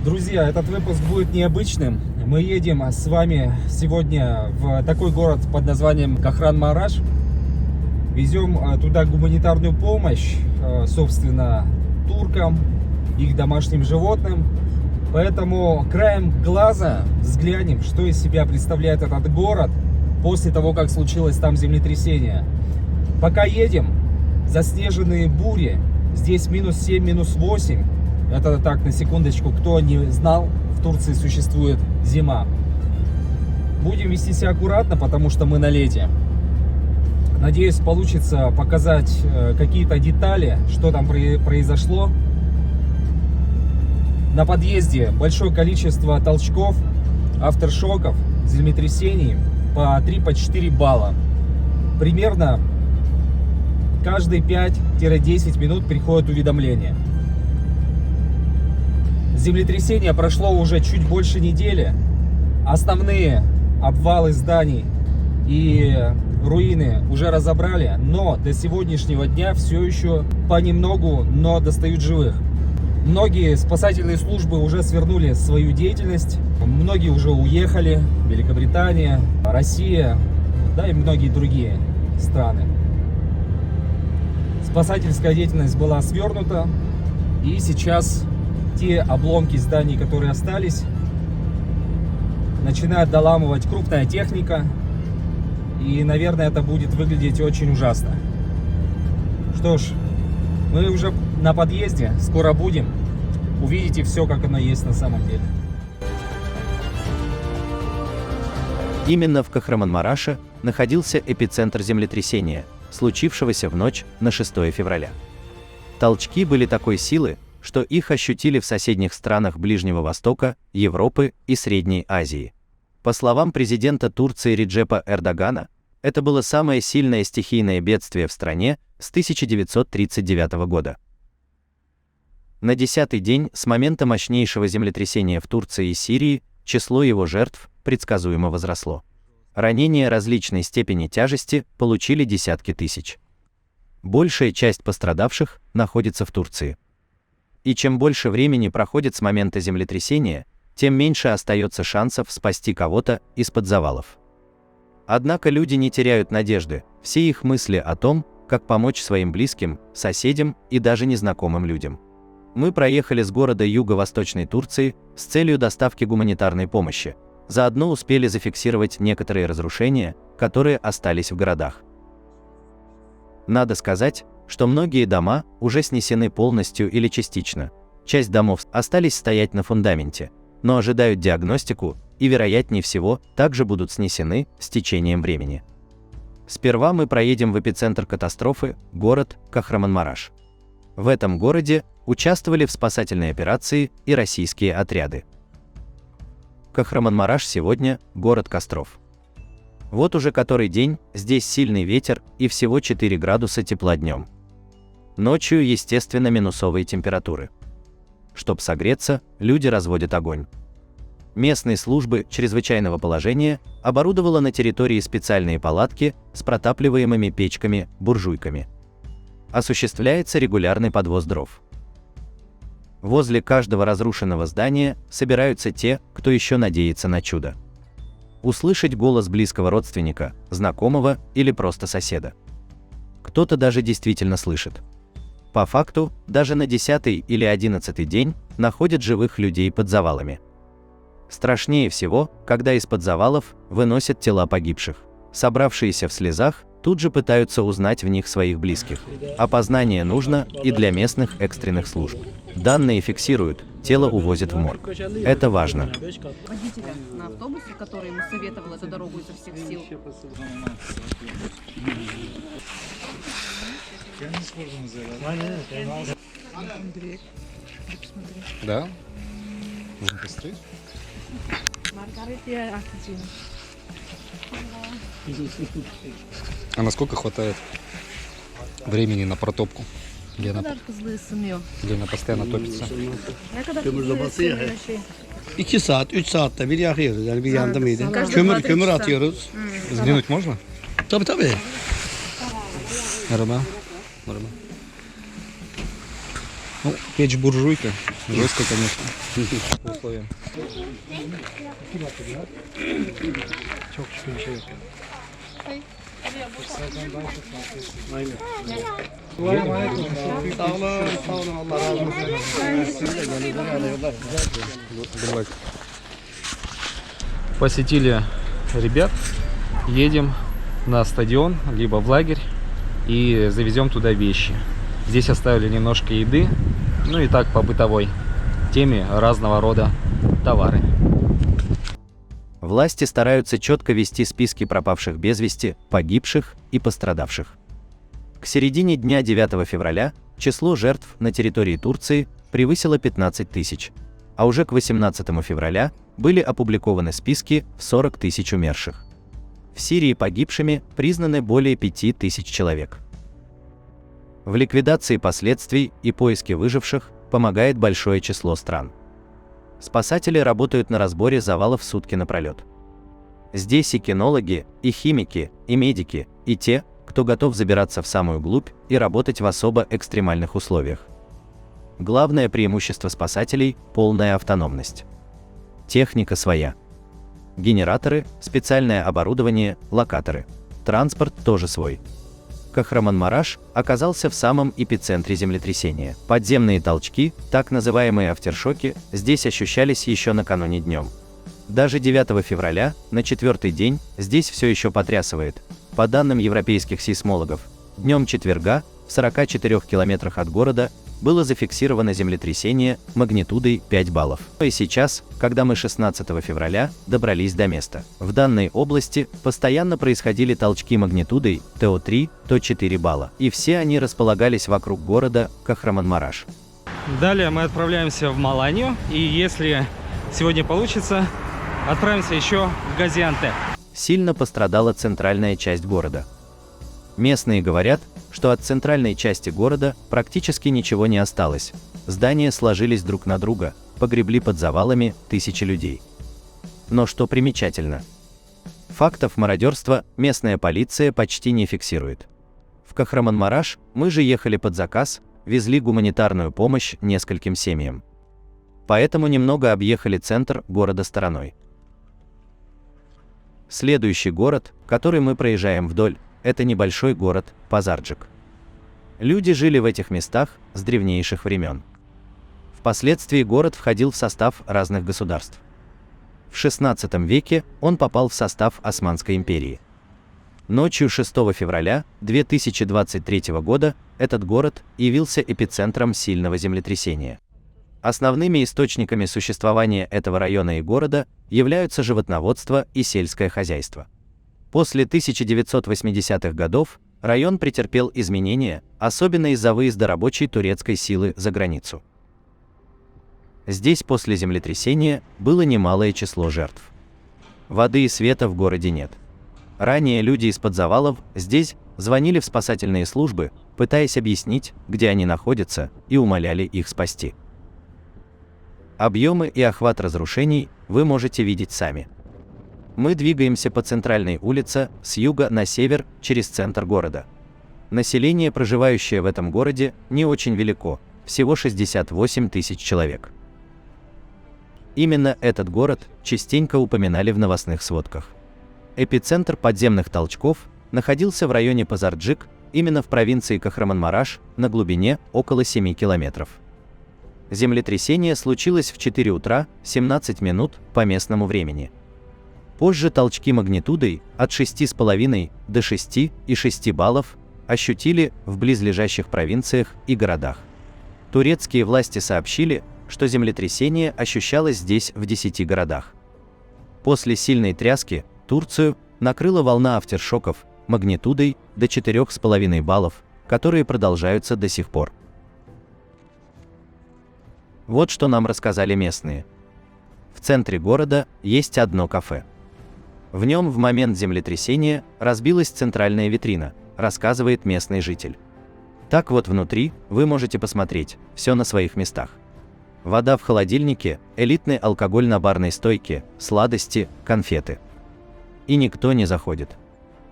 Друзья, этот выпуск будет необычным. Мы едем с вами сегодня в такой город под названием Кахран-Мараш. Везем туда гуманитарную помощь, собственно, туркам, их домашним животным. Поэтому краем глаза взглянем, что из себя представляет этот город после того, как случилось там землетрясение. Пока едем, заснеженные бури. Здесь минус 7, минус 8. Это так, на секундочку, кто не знал, в Турции существует зима. Будем вести себя аккуратно, потому что мы на лете. Надеюсь, получится показать какие-то детали, что там произошло. На подъезде большое количество толчков, авторшоков, землетрясений по 3-4 балла. Примерно каждые 5-10 минут приходит уведомление. Землетрясение прошло уже чуть больше недели. Основные обвалы зданий и руины уже разобрали, но до сегодняшнего дня все еще понемногу, но достают живых. Многие спасательные службы уже свернули свою деятельность, многие уже уехали, Великобритания, Россия, да и многие другие страны. Спасательская деятельность была свернута, и сейчас те обломки зданий, которые остались, начинает доламывать крупная техника, и, наверное, это будет выглядеть очень ужасно. Что ж, мы уже на подъезде, скоро будем. Увидите все, как оно есть на самом деле. Именно в Кахраман-Мараше находился эпицентр землетрясения, случившегося в ночь на 6 февраля. Толчки были такой силы, что их ощутили в соседних странах Ближнего Востока, Европы и Средней Азии. По словам президента Турции Реджепа Эрдогана, это было самое сильное стихийное бедствие в стране с 1939 года. На 10-й день с момента мощнейшего землетрясения в Турции и Сирии число его жертв предсказуемо возросло. Ранения различной степени тяжести получили десятки тысяч. Большая часть пострадавших находится в Турции. И чем больше времени проходит с момента землетрясения, тем меньше остается шансов спасти кого-то из-под завалов. Однако люди не теряют надежды, все их мысли о том, как помочь своим близким, соседям и даже незнакомым людям. Мы проехали с города юго-восточной Турции с целью доставки гуманитарной помощи, заодно успели зафиксировать некоторые разрушения, которые остались в городах. Надо сказать, что многие дома уже снесены полностью или частично. Часть домов остались стоять на фундаменте, но ожидают диагностику и, вероятнее всего, также будут снесены с течением времени. Сперва мы проедем в эпицентр катастрофы, город Кахраман-Мараш. В этом городе участвовали в спасательной операции и российские отряды. Кахраман-Мараш сегодня – город костров. Вот уже который день здесь сильный ветер и всего 4 градуса тепла днем. Ночью, естественно, минусовые температуры. Чтоб согреться, люди разводят огонь. Местные службы чрезвычайного положения оборудовала на территории специальные палатки с протапливаемыми печками-буржуйками. Осуществляется регулярный подвоз дров. Возле каждого разрушенного здания собираются те, кто еще надеется на чудо. Услышать голос близкого родственника, знакомого или просто соседа. Кто-то даже действительно слышит. По факту, даже на 10-й или 11-й день находят живых людей под завалами. Страшнее всего, когда из-под завалов выносят тела погибших. Собравшиеся в слезах тут же пытаются узнать в них своих близких. Опознание нужно и для местных экстренных служб. Данные фиксируют, тело увозят в морг. Это важно. Водителя на автобусе, который ему советовал эту дорогу изо всех сил. Да? Можно посмотреть? А насколько хватает времени на протопку? Где она постоянно topится? 2 saat, 3 saatte bir yakıyoruz. Yani bir yandımıydı. Kömür atıyoruz. Взглянуть можно? Tabii. Merhaba. Merhaba. Ну, печь буржуйка. Жестко, конечно. Условия. Sağ olun, Allah razı olsun. Посетили ребят, едем на стадион, либо в лагерь и завезем туда вещи. Здесь оставили немножко еды, ну и так по бытовой теме разного рода товары. Власти стараются четко вести списки пропавших без вести, погибших и пострадавших. К середине дня 9 февраля число жертв на территории Турции превысило 15 тысяч, а уже к 18 февраля были опубликованы списки в 40 тысяч умерших. В Сирии погибшими признаны более 5 тысяч человек. В ликвидации последствий и поиске выживших помогает большое число стран. Спасатели работают на разборе завалов сутки напролет. Здесь и кинологи, и химики, и медики, и те, кто готов забираться в самую глубь и работать в особо экстремальных условиях. Главное преимущество спасателей – полная автономность. Техника своя. Генераторы, специальное оборудование, локаторы. Транспорт тоже свой. Кахраман-Мараш оказался в самом эпицентре землетрясения. Подземные толчки, так называемые афтершоки, здесь ощущались еще накануне днем. Даже 9 февраля, на 4-й день, здесь все еще потрясывает. По данным европейских сейсмологов, днем четверга, в 44 километрах от города, было зафиксировано землетрясение магнитудой 5 баллов. И сейчас, когда мы 16 февраля добрались до места, в данной области постоянно происходили толчки магнитудой ТО3, то 4 балла, и все они располагались вокруг города Кахраман-Мараш. Далее мы отправляемся в Маланью, и если сегодня получится, отправимся еще в Газиантеп. Сильно пострадала центральная часть города. Местные говорят, что от центральной части города практически ничего не осталось. Здания сложились друг на друга, погребли под завалами тысячи людей. Но что примечательно, фактов мародерства местная полиция почти не фиксирует. В Кахраман-Мараш мы же ехали под заказ, везли гуманитарную помощь нескольким семьям. Поэтому немного объехали центр города стороной. Следующий город, который мы проезжаем вдоль, это небольшой город Пазарджик. Люди жили в этих местах с древнейших времен. Впоследствии город входил в состав разных государств. В XVI веке он попал в состав Османской империи. Ночью 6 февраля 2023 года этот город явился эпицентром сильного землетрясения. Основными источниками существования этого района и города являются животноводство и сельское хозяйство. После 1980-х годов район претерпел изменения, особенно из-за выезда рабочей турецкой силы за границу. Здесь после землетрясения было немалое число жертв. Воды и света в городе нет. Ранее люди из-под завалов здесь звонили в спасательные службы, пытаясь объяснить, где они находятся, и умоляли их спасти. Объемы и охват разрушений вы можете видеть сами. Мы двигаемся по центральной улице с юга на север через центр города. Население, проживающее в этом городе, не очень велико, всего 68 тысяч человек. Именно этот город частенько упоминали в новостных сводках. Эпицентр подземных толчков находился в районе Пазарджик, именно в провинции Кахраман-Мараш, на глубине около 7 километров. Землетрясение случилось в 4 утра 17 минут по местному времени. Позже толчки магнитудой от 6,5 до 6,6 баллов ощутили в близлежащих провинциях и городах. Турецкие власти сообщили, что землетрясение ощущалось здесь в 10 городах. После сильной тряски Турцию накрыла волна афтершоков магнитудой до 4,5 баллов, которые продолжаются до сих пор. Вот что нам рассказали местные. В центре города есть одно кафе. В нем в момент землетрясения разбилась центральная витрина, рассказывает местный житель. Так вот внутри вы можете посмотреть все на своих местах. Вода в холодильнике, элитный алкоголь на барной стойке, сладости, конфеты. И никто не заходит.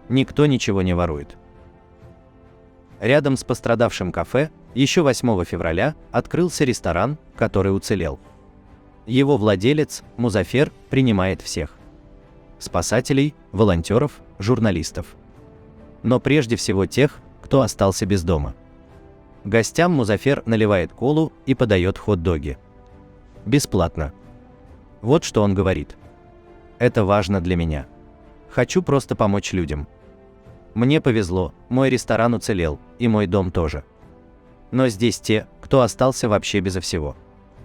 Никто ничего не ворует. Рядом с пострадавшим кафе Еще 8 февраля открылся ресторан, который уцелел. Его владелец, Музафер, принимает всех. Спасателей, волонтеров, журналистов. Но прежде всего тех, кто остался без дома. Гостям Музафер наливает колу и подает хот-доги. Бесплатно. Вот что он говорит. Это важно для меня. Хочу просто помочь людям. Мне повезло, мой ресторан уцелел, и мой дом тоже. Но здесь те, кто остался вообще безо всего.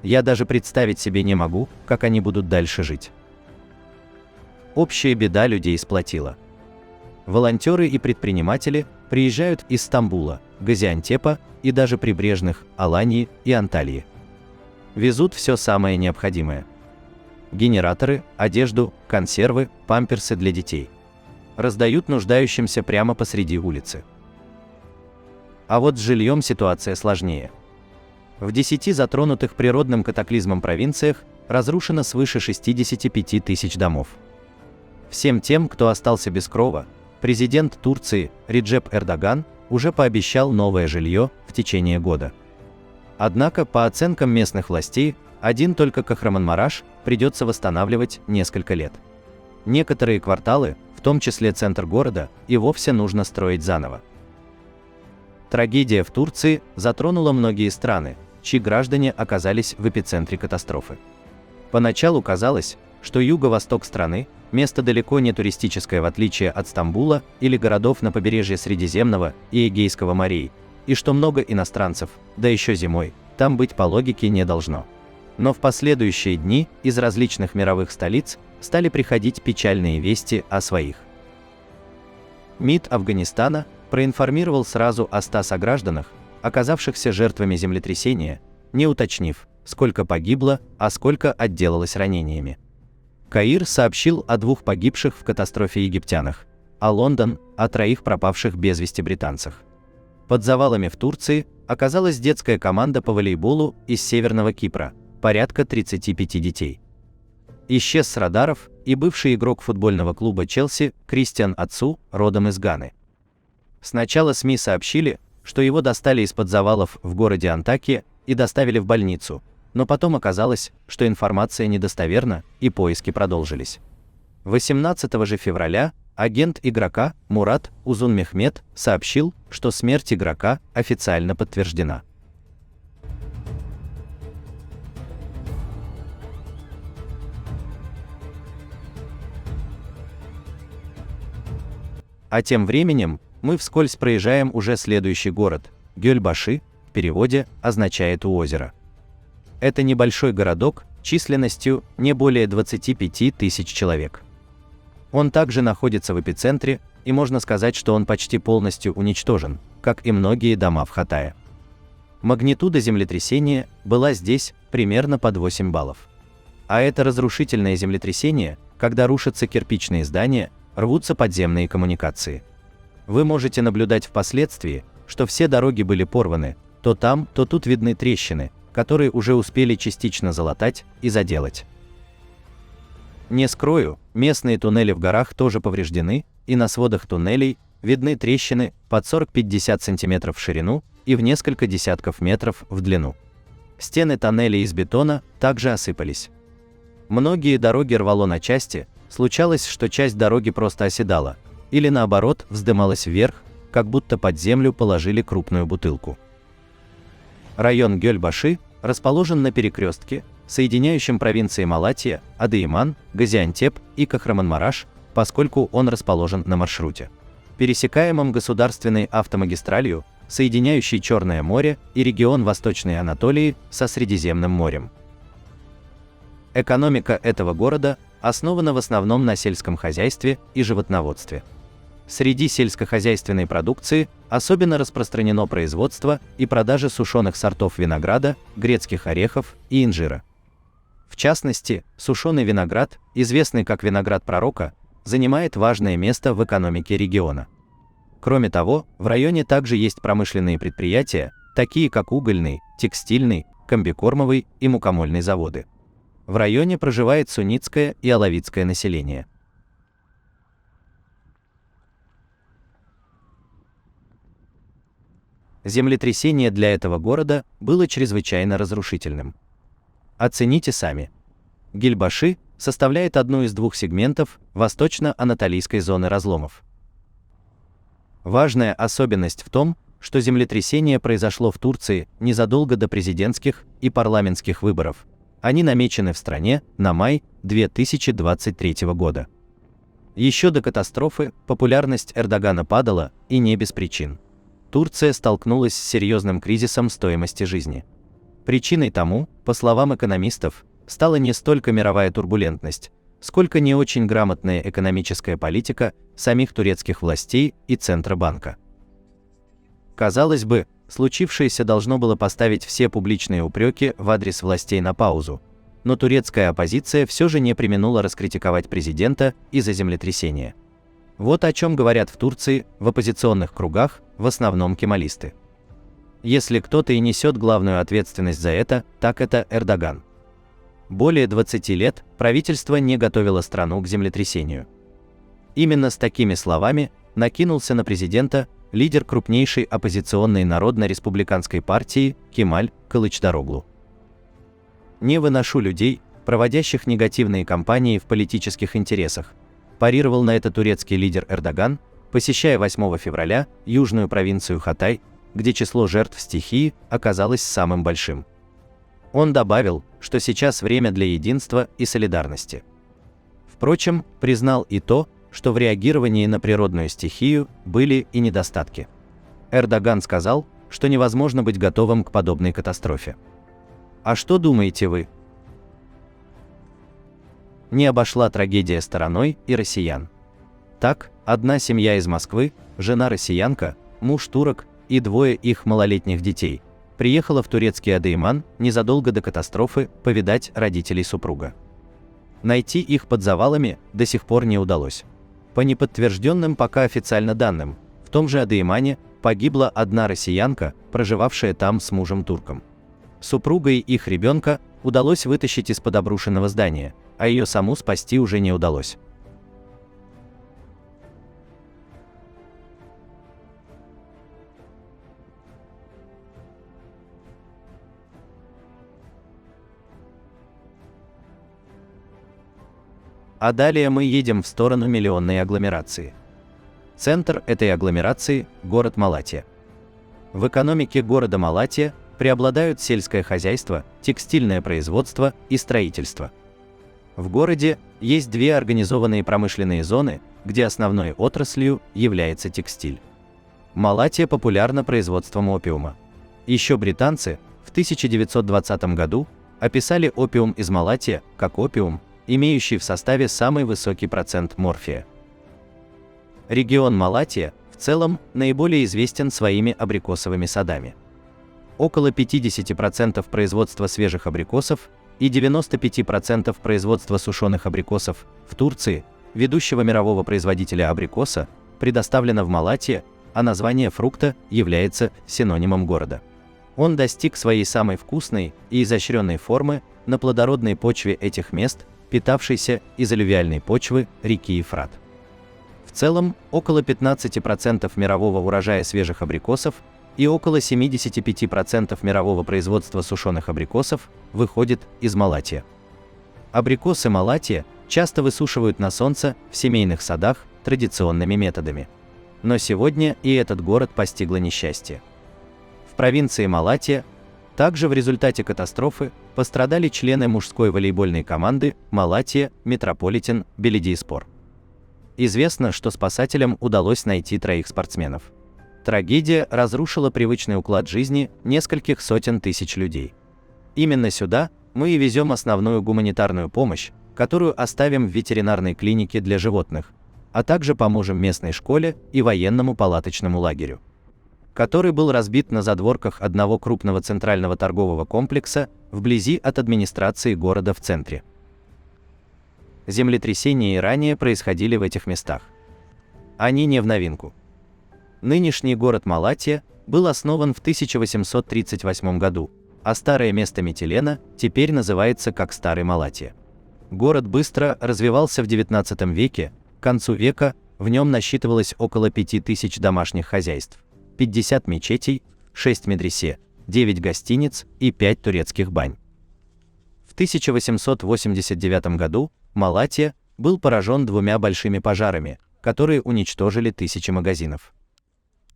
Я даже представить себе не могу, как они будут дальше жить. Общая беда людей сплотила. Волонтеры и предприниматели приезжают из Стамбула, Газиантепа и даже прибрежных Аланьи и Анталии. Везут все самое необходимое. Генераторы, одежду, консервы, памперсы для детей. Раздают нуждающимся прямо посреди улицы. А вот с жильем ситуация сложнее. В 10 затронутых природным катаклизмом провинциях разрушено свыше 65 тысяч домов. Всем тем, кто остался без крова, президент Турции Реджеп Эрдоган уже пообещал новое жилье в течение года. Однако, по оценкам местных властей, один только Кахраманмараш придется восстанавливать несколько лет. Некоторые кварталы, в том числе центр города, и вовсе нужно строить заново. Трагедия в Турции затронула многие страны, чьи граждане оказались в эпицентре катастрофы. Поначалу казалось, что юго-восток страны – место далеко не туристическое в отличие от Стамбула или городов на побережье Средиземного и Эгейского морей, и что много иностранцев, да еще зимой, там быть по логике не должно. Но в последующие дни из различных мировых столиц стали приходить печальные вести о своих. МИД Афганистана проинформировал сразу о 100 согражданах, оказавшихся жертвами землетрясения, не уточнив, сколько погибло, а сколько отделалось ранениями. Каир сообщил о 2 погибших в катастрофе египтянах, а Лондон – о 3 пропавших без вести британцах. Под завалами в Турции оказалась детская команда по волейболу из Северного Кипра, порядка 35 детей. Исчез с радаров и бывший игрок футбольного клуба Челси Кристиан Ацу, родом из Ганы. Сначала СМИ сообщили, что его достали из-под завалов в городе Антакия и доставили в больницу, но потом оказалось, что информация недостоверна, и поиски продолжились. 18 же февраля агент игрока Мурат Узунмехмед сообщил, что смерть игрока официально подтверждена. А тем временем мы вскользь проезжаем уже следующий город – Гёльбаши, в переводе означает «у озера». Это небольшой городок численностью не более 25 тысяч человек. Он также находится в эпицентре, и можно сказать, что он почти полностью уничтожен, как и многие дома в Хатае. Магнитуда землетрясения была здесь примерно под 8 баллов. А это разрушительное землетрясение, когда рушатся кирпичные здания, рвутся подземные коммуникации. Вы можете наблюдать впоследствии, что все дороги были порваны, то там, то тут видны трещины, которые уже успели частично залатать и заделать. Не скрою, местные туннели в горах тоже повреждены, и на сводах туннелей видны трещины под 40-50 см в ширину и в несколько десятков метров в длину. Стены тоннелей из бетона также осыпались. Многие дороги рвало на части, случалось, что часть дороги просто оседала, или наоборот вздымалась вверх, как будто под землю положили крупную бутылку. Район Гёльбаши расположен на перекрестке, соединяющем провинции Малатия, Адыйман, Газиантеп и Кахраманмараш, поскольку он расположен на маршруте, пересекаемом государственной автомагистралью, соединяющей Черное море и регион Восточной Анатолии со Средиземным морем. Экономика этого города основана в основном на сельском хозяйстве и животноводстве. Среди сельскохозяйственной продукции особенно распространено производство и продажа сушеных сортов винограда, грецких орехов и инжира. В частности, сушеный виноград, известный как виноград пророка, занимает важное место в экономике региона. Кроме того, в районе также есть промышленные предприятия, такие как угольный, текстильный, комбикормовый и мукомольный заводы. В районе проживает суннитское и алавитское население. Землетрясение для этого города было чрезвычайно разрушительным. Оцените сами. Гильбаши составляет одну из двух сегментов восточно-анатолийской зоны разломов. Важная особенность в том, что землетрясение произошло в Турции незадолго до президентских и парламентских выборов. Они намечены в стране на май 2023 года. Еще до катастрофы популярность Эрдогана падала, и не без причин. Турция столкнулась с серьезным кризисом стоимости жизни. Причиной тому, по словам экономистов, стала не столько мировая турбулентность, сколько не очень грамотная экономическая политика самих турецких властей и Центробанка. Казалось бы, случившееся должно было поставить все публичные упреки в адрес властей на паузу, но турецкая оппозиция все же не преминула раскритиковать президента из-за землетрясения. Вот о чем говорят в Турции в оппозиционных кругах, в основном кемалисты. Если кто-то и несет главную ответственность за это, так это Эрдоган. Более 20 лет правительство не готовило страну к землетрясению. Именно с такими словами накинулся на президента лидер крупнейшей оппозиционной народно-республиканской партии Кемаль Кылычдароглу. «Не выношу людей, проводящих негативные кампании в политических интересах», парировал на это турецкий лидер Эрдоган, посещая 8 февраля южную провинцию Хатай, где число жертв стихии оказалось самым большим. Он добавил, что сейчас время для единства и солидарности. Впрочем, признал и то, что в реагировании на природную стихию были и недостатки. Эрдоган сказал, что невозможно быть готовым к подобной катастрофе. А что думаете вы? Не обошла трагедия стороной и россиян. Так, одна семья из Москвы, жена россиянка, муж турок и двое их малолетних детей, приехала в турецкий Адыйман незадолго до катастрофы повидать родителей супруга. Найти их под завалами до сих пор не удалось. По неподтвержденным пока официально данным, в том же Адыймане погибла одна россиянка, проживавшая там с мужем-турком. Супруга и их ребенка удалось вытащить из-под обрушенного здания, а ее саму спасти уже не удалось. А далее мы едем в сторону миллионной агломерации. Центр этой агломерации – город Малатья. В экономике города Малатья преобладают сельское хозяйство, текстильное производство и строительство. В городе есть две организованные промышленные зоны, где основной отраслью является текстиль. Малатья популярна производством опиума. Еще британцы в 1920 году описали опиум из Малатья как опиум, имеющий в составе самый высокий процент морфия. Регион Малатья в целом наиболее известен своими абрикосовыми садами. Около 50% производства свежих абрикосов и 95% производства сушеных абрикосов в Турции, ведущего мирового производителя абрикоса, предоставлено в Малатье, а название фрукта является синонимом города. Он достиг своей самой вкусной и изощренной формы на плодородной почве этих мест, питавшейся из аллювиальной почвы реки Ефрат. В целом, около 15% мирового урожая свежих абрикосов и около 75% мирового производства сушеных абрикосов выходит из Малатья. Абрикосы Малатья часто высушивают на солнце в семейных садах традиционными методами. Но сегодня и этот город постигло несчастье. В провинции Малатья также в результате катастрофы пострадали члены мужской волейбольной команды Малатья Метрополитен Беледиеспор. Известно, что спасателям удалось найти 3 спортсменов. Трагедия разрушила привычный уклад жизни нескольких сотен тысяч людей. Именно сюда мы и везем основную гуманитарную помощь, которую оставим в ветеринарной клинике для животных, а также поможем местной школе и военному палаточному лагерю, который был разбит на задворках одного крупного центрального торгового комплекса вблизи от администрации города в центре. Землетрясения и ранее происходили в этих местах. Они не в новинку. Нынешний город Малатья был основан в 1838 году, а старое место Метилена теперь называется как Старый Малатья. Город быстро развивался в XIX веке, к концу века в нем насчитывалось около 5000 домашних хозяйств, 50 мечетей, 6 медресе, 9 гостиниц и 5 турецких бань. В 1889 году Малатья был поражен двумя большими пожарами, которые уничтожили тысячи магазинов.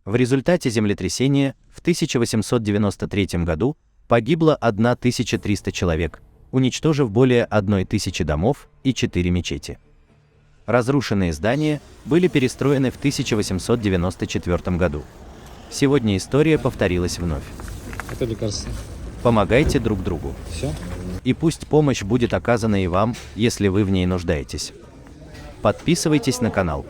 В результате землетрясения в 1893 году погибло 1300 человек, уничтожив более 1000 домов и 4 мечети. Разрушенные здания были перестроены в 1894 году. Сегодня история повторилась вновь. Это лекарство. Помогайте друг другу. Все? И пусть помощь будет оказана и вам, если вы в ней нуждаетесь. Подписывайтесь на канал.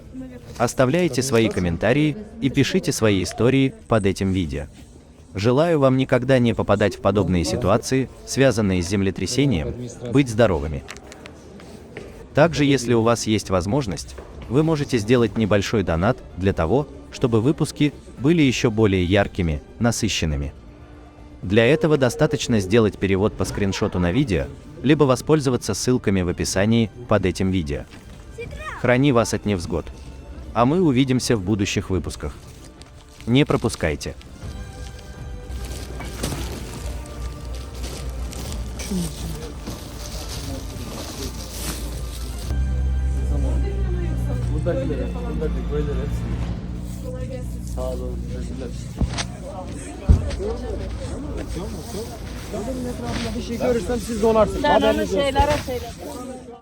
Оставляйте свои комментарии и пишите свои истории под этим видео. Желаю вам никогда не попадать в подобные ситуации, связанные с землетрясением, быть здоровыми. Также, если у вас есть возможность, вы можете сделать небольшой донат для того, чтобы выпуски были еще более яркими, насыщенными. Для этого достаточно сделать перевод по скриншоту на видео, либо воспользоваться ссылками в описании под этим видео. Храни вас от невзгод. А мы увидимся в будущих выпусках. Не пропускайте. Bir şey görürsem siz donarsınız. Haberiniz olsun.